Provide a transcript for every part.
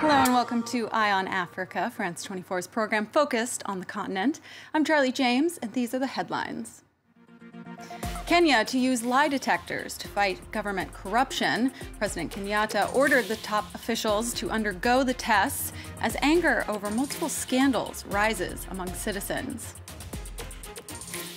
Hello and welcome to Eye on Africa, France 24's program focused on the continent. I'm Charlie James, and these are the headlines. Kenya to use lie detectors to fight government corruption. President Kenatta ordered the top officials to undergo the tests as anger over multiple scandals rises among citizens.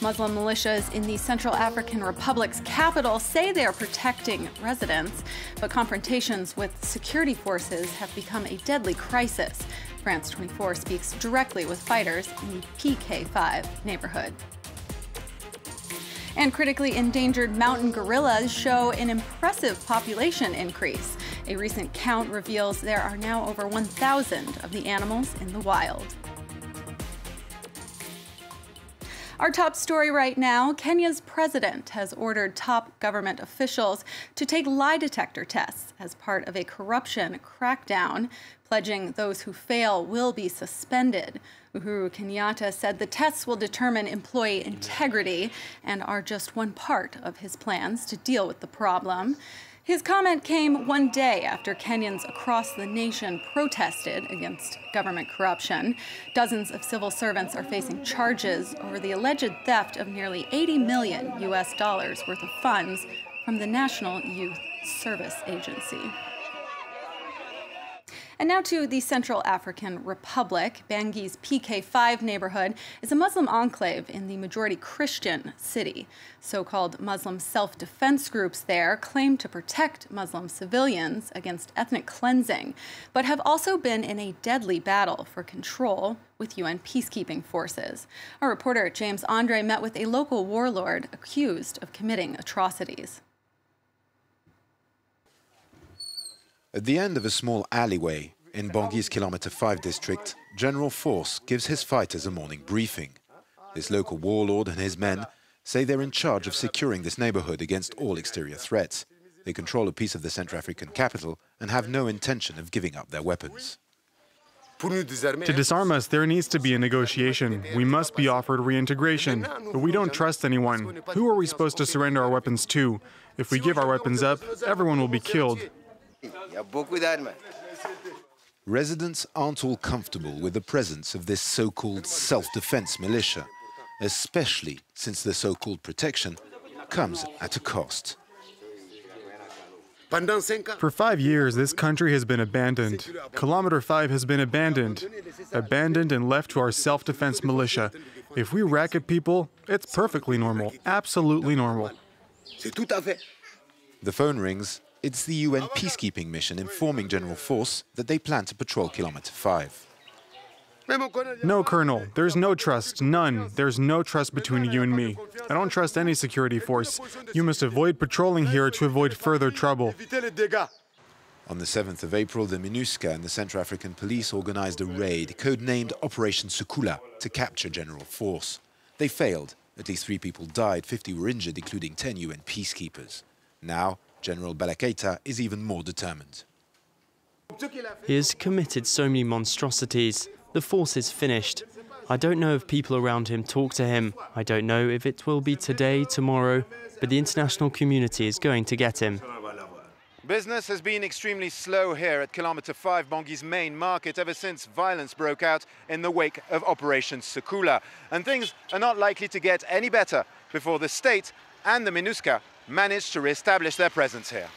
Muslim militias in the Central African Republic's capital say they are protecting residents, but confrontations with security forces have become a deadly crisis. France 24 speaks directly with fighters in the PK5 neighborhood. And critically endangered mountain gorillas show an impressive population increase. A recent count reveals there are now over 1,000 of the animals in the wild. Our top story right now, Kenya's president has ordered top government officials to take lie detector tests as part of a corruption crackdown, pledging those who fail will be suspended. Uhuru Kenatta said the tests will determine employee integrity and are just one part of his plans to deal with the problem. His comment came one day after Kenyans across the nation protested against government corruption. Dozens of civil servants are facing charges over the alleged theft of nearly $80 million worth of funds from the National Youth Service Agency. And now to the Central African Republic. Bangui's PK5 neighborhood is a Muslim enclave in the majority Christian city. So-called Muslim self-defense groups there claim to protect Muslim civilians against ethnic cleansing, but have also been in a deadly battle for control with UN peacekeeping forces. Our reporter James Andre met with a local warlord accused of committing atrocities. At the end of a small alleyway in Bangui's Kilometre 5 district, General Force gives his fighters a morning briefing. This local warlord and his men say they're in charge of securing this neighborhood against all exterior threats. They control a piece of the Central African capital and have no intention of giving up their weapons. To disarm us, there needs to be a negotiation. We must be offered reintegration. But we don't trust anyone. Who are we supposed to surrender our weapons to? If we give our weapons up, everyone will be killed. Residents aren't all comfortable with the presence of this so-called self-defense militia, especially since the so-called protection comes at a cost. For 5 years, this country has been abandoned. Kilometre 5 has been abandoned and left to our self-defense militia. If we racket people, it's perfectly normal, absolutely normal. The phone rings. It's the UN peacekeeping mission informing General Force that they plan to patrol Kilometre 5. No, Colonel, there's no trust, none. There's no trust between you and me. I don't trust any security force. You must avoid patrolling here to avoid further trouble. On the 7th of April, the MINUSCA and the Central African Police organized a raid, codenamed Operation Sukula, to capture General Force. They failed. At least 3 people died, 50 were injured, including 10 UN peacekeepers. Now, General Keita is even more determined. He has committed so many monstrosities. The force is finished. I don't know if people around him talk to him. I don't know if it will be today, tomorrow, but the international community is going to get him. Business has been extremely slow here at Kilometre 5, Bangui's main market, ever since violence broke out in the wake of Operation Sukula. And things are not likely to get any better before the state and the MINUSCA managed to re-establish their presence here.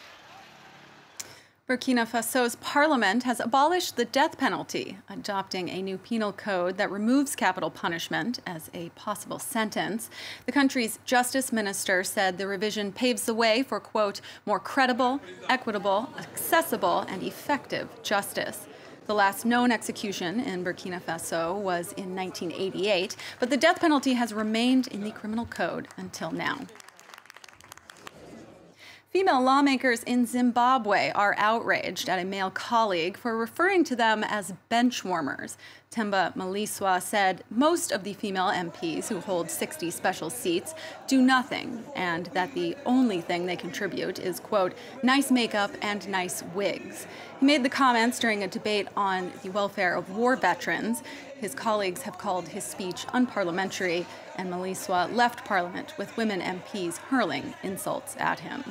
Burkina Faso's parliament has abolished the death penalty, adopting a new penal code that removes capital punishment as a possible sentence. The country's justice minister said the revision paves the way for, quote, more credible, equitable, accessible, and effective justice. The last known execution in Burkina Faso was in 1988, but the death penalty has remained in the criminal code until now. Female lawmakers in Zimbabwe are outraged at a male colleague for referring to them as bench warmers. Temba Maliswa said most of the female MPs who hold 60 special seats do nothing, and that the only thing they contribute is, quote, nice makeup and nice wigs. He made the comments during a debate on the welfare of war veterans. His colleagues have called his speech unparliamentary, and Maliswa left Parliament with women MPs hurling insults at him.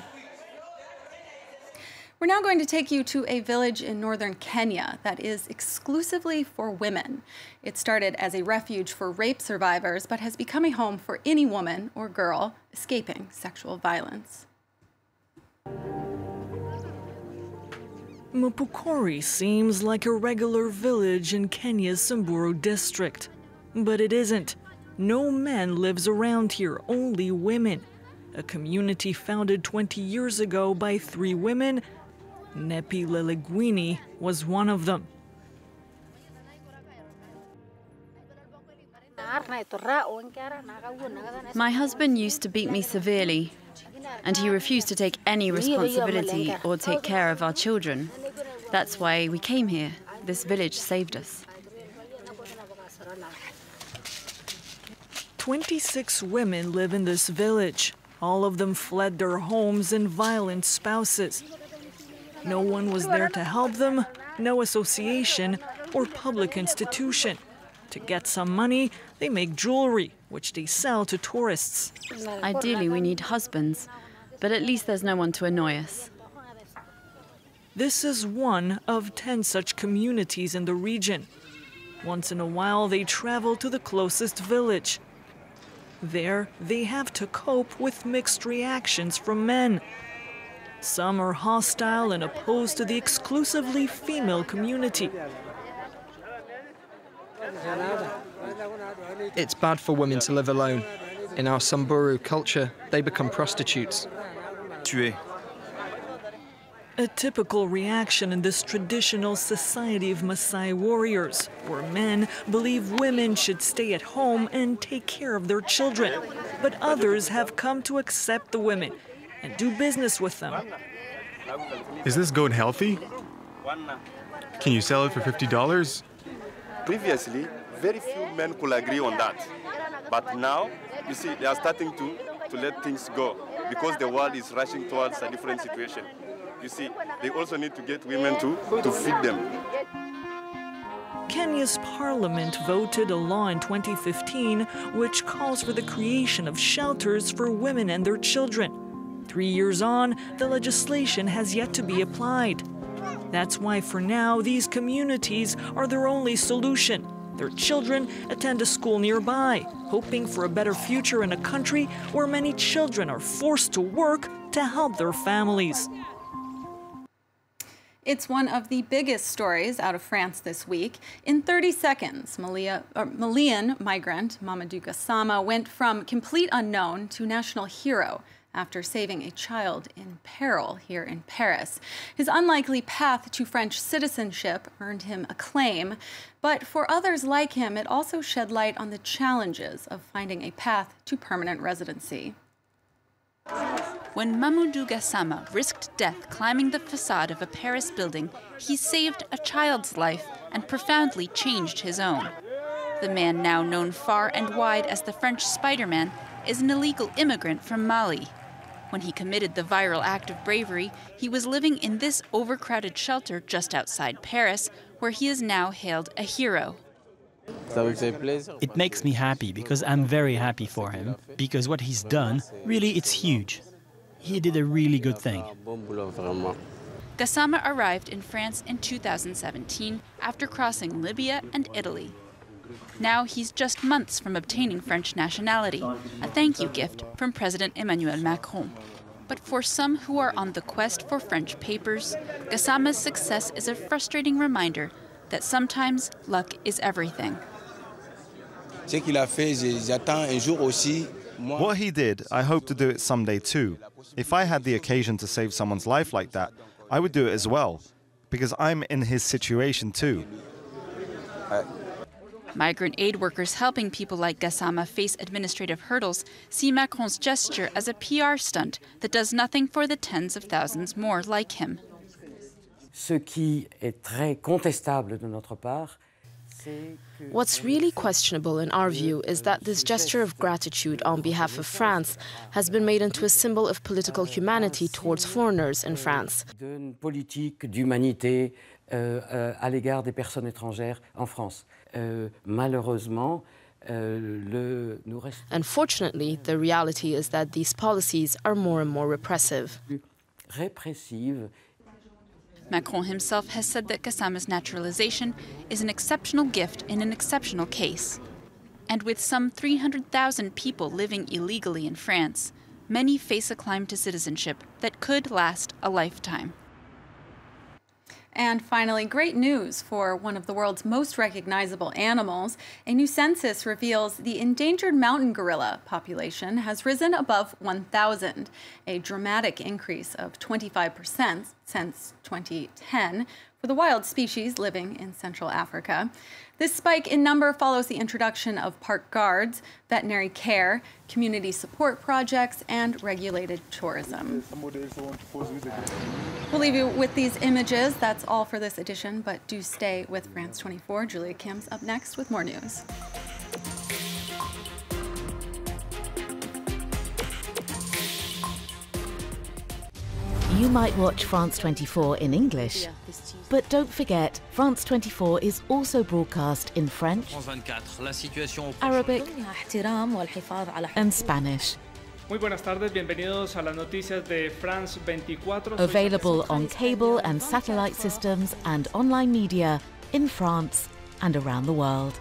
We're now going to take you to a village in northern Kenya that is exclusively for women. It started as a refuge for rape survivors, but has become a home for any woman or girl escaping sexual violence. Mapukori seems like a regular village in Kenya's Samburu district. But it isn't. No man lives around here, only women. A community founded 20 years ago by 3 women. Nepi Lelegwini was one of them. My husband used to beat me severely, and he refused to take any responsibility or take care of our children. That's why we came here. This village saved us. 26 women live in this village. All of them fled their homes and violent spouses. No one was there to help them, no association or public institution. To get some money, they make jewelry, which they sell to tourists. Ideally, we need husbands, but at least there's no one to annoy us. This is one of 10 such communities in the region. Once in a while, they travel to the closest village. There, they have to cope with mixed reactions from men. Some are hostile and opposed to the exclusively female community. It's bad for women to live alone. In our Samburu culture, they become prostitutes. A typical reaction in this traditional society of Maasai warriors, where men believe women should stay at home and take care of their children. But others have come to accept the women and do business with them. Is this goat healthy? Can you sell it for $50? Previously, very few men could agree on that. But now, you see, they are starting to let things go because the world is rushing towards a different situation. You see, they also need to get women to feed them. Kenya's parliament voted a law in 2015 which calls for the creation of shelters for women and their children. 3 years on, the legislation has yet to be applied. That's why for now, these communities are their only solution. Their children attend a school nearby, hoping for a better future in a country where many children are forced to work to help their families. It's one of the biggest stories out of France this week. In 30 seconds, Malian migrant Mamadou Gassama went from complete unknown to national hero after saving a child in peril here in Paris. His unlikely path to French citizenship earned him acclaim, but for others like him, it also shed light on the challenges of finding a path to permanent residency. When Mamadou Gassama risked death climbing the facade of a Paris building, he saved a child's life and profoundly changed his own. The man, now known far and wide as the French Spider-Man, is an illegal immigrant from Mali. When he committed the viral act of bravery, he was living in this overcrowded shelter just outside Paris, where he is now hailed a hero. It makes me happy because I'm very happy for him, because what he's done, really, it's huge. He did a really good thing. Gassama arrived in France in 2017 after crossing Libya and Italy. Now he's just months from obtaining French nationality, a thank you gift from President Emmanuel Macron. But for some who are on the quest for French papers, Gassama's success is a frustrating reminder that sometimes luck is everything. What he did, I hope to do it someday too. If I had the occasion to save someone's life like that, I would do it as well, because I'm in his situation too. Migrant aid workers helping people like Gassama face administrative hurdles see Macron's gesture as a PR stunt that does nothing for the tens of thousands more like him. What's really questionable in our view is that this gesture of gratitude on behalf of France has been made into a symbol of political humanity towards foreigners in France. Unfortunately, the reality is that these policies are more and more repressive. Macron himself has said that Gassama's naturalization is an exceptional gift in an exceptional case. And with some 300,000 people living illegally in France, many face a climb to citizenship that could last a lifetime. And finally, great news for one of the world's most recognizable animals. A new census reveals the endangered mountain gorilla population has risen above 1,000, a dramatic increase of 25% since 2010 for the wild species living in Central Africa. This spike in number follows the introduction of park guards, veterinary care, community support projects, and regulated tourism. We'll leave you with these images. That's all for this edition, but do stay with France 24. Julia Kim's up next with more news. You might watch France 24 in English, but don't forget, France 24 is also broadcast in French, Arabic, and Spanish. Muy buenas tardes, bienvenidos a las noticias de France 24. Available on cable and satellite systems and online media in France and around the world.